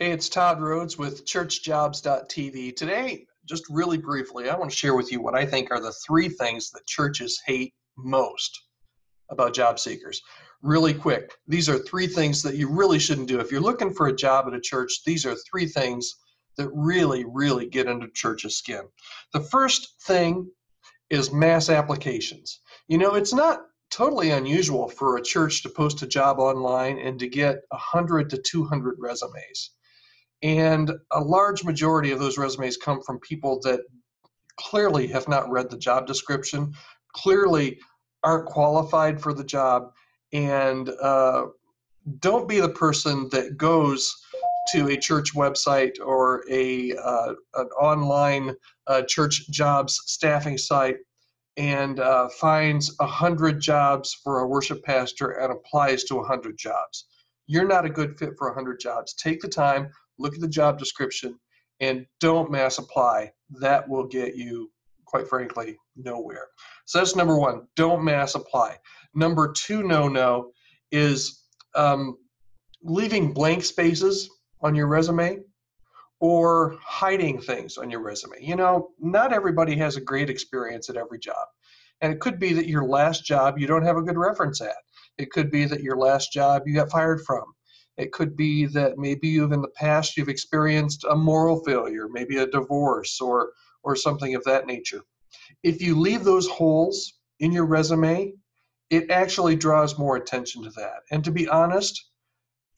Hey, it's Todd Rhodes with ChurchJobs.tv. Today, just really briefly, I want to share with you what I think are the three things that churches hate most about job seekers. Really quick, these are three things that you really shouldn't do. If you're looking for a job at a church, these are three things that really get under church's skin. The first thing is mass applications. You know, it's not totally unusual for a church to post a job online and to get 100 to 200 resumes. And a large majority of those resumes come from people that clearly have not read the job description, clearly aren't qualified for the job, and don't be the person that goes to a church website or an online church jobs staffing site and finds 100 jobs for a worship pastor and applies to 100 jobs. You're not a good fit for 100 jobs. Take the time, look at the job description, and don't mass apply. That will get you, quite frankly, nowhere. So that's number one, don't mass apply. Number two no-no is leaving blank spaces on your resume or hiding things on your resume. You know, not everybody has a great experience at every job. And it could be that your last job you don't have a good reference at. It could be that your last job you got fired from. It could be that maybe in the past you've experienced a moral failure, maybe a divorce or something of that nature. If you leave those holes in your resume, it actually draws more attention to that. And to be honest,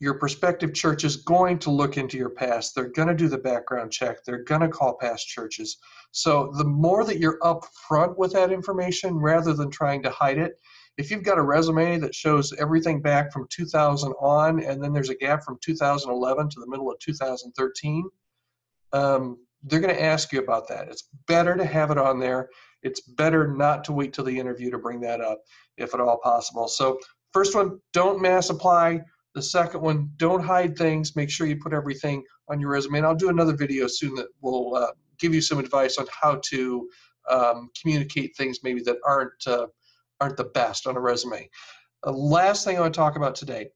your prospective church is going to look into your past. They're going to do the background check. They're going to call past churches. So the more that you're upfront with that information rather than trying to hide it, if you've got a resume that shows everything back from 2000 on, and then there's a gap from 2011 to the middle of 2013, they're going to ask you about that. It's better to have it on there. It's better not to wait till the interview to bring that up, if at all possible. So first one, don't mass apply. The second one, don't hide things. Make sure you put everything on your resume. And I'll do another video soon that will give you some advice on how to communicate things maybe that aren't the best on a resume. The last thing I want to talk about today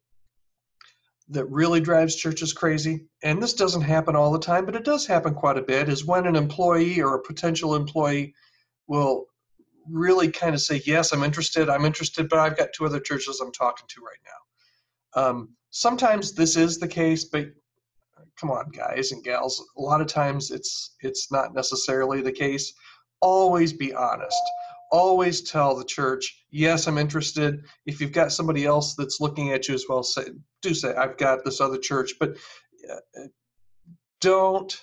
that really drives churches crazy, and this doesn't happen all the time, but it does happen quite a bit, is when an employee or a potential employee will really kind of say, yes, I'm interested, but I've got two other churches I'm talking to right now. Sometimes this is the case, but come on, guys and gals, a lot of times it's not necessarily the case. Always be honest. Always tell the church, yes, I'm interested. If you've got somebody else that's looking at you as well, say, I've got this other church, but don't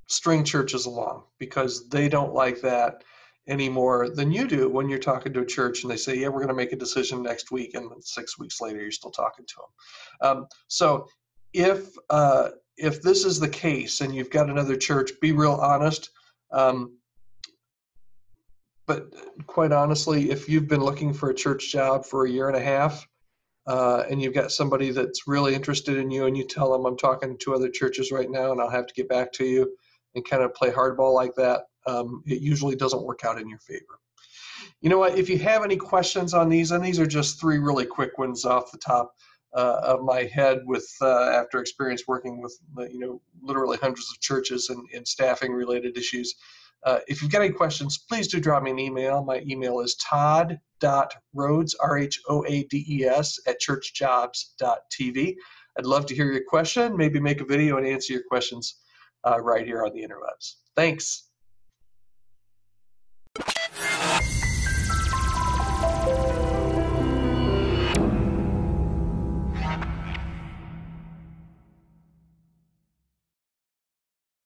string churches along, because they don't like that any more than you do when you're talking to a church and they say, yeah, we're going to make a decision next week, and then 6 weeks later you're still talking to them. So if this is the case and you've got another church, be real honest. But quite honestly, if you've been looking for a church job for a year and a half, and you've got somebody that's really interested in you, and you tell them, I'm talking to two other churches right now and I'll have to get back to you, and kind of play hardball like that, it usually doesn't work out in your favor. You know what? If you have any questions on these, and these are just three really quick ones off the top of my head with after experience working with literally hundreds of churches and staffing related issues. If you've got any questions, please do drop me an email. My email is todd.rhodes, RHOADES, @churchjobs.tv. I'd love to hear your question, maybe make a video and answer your questions right here on the interwebs. Thanks.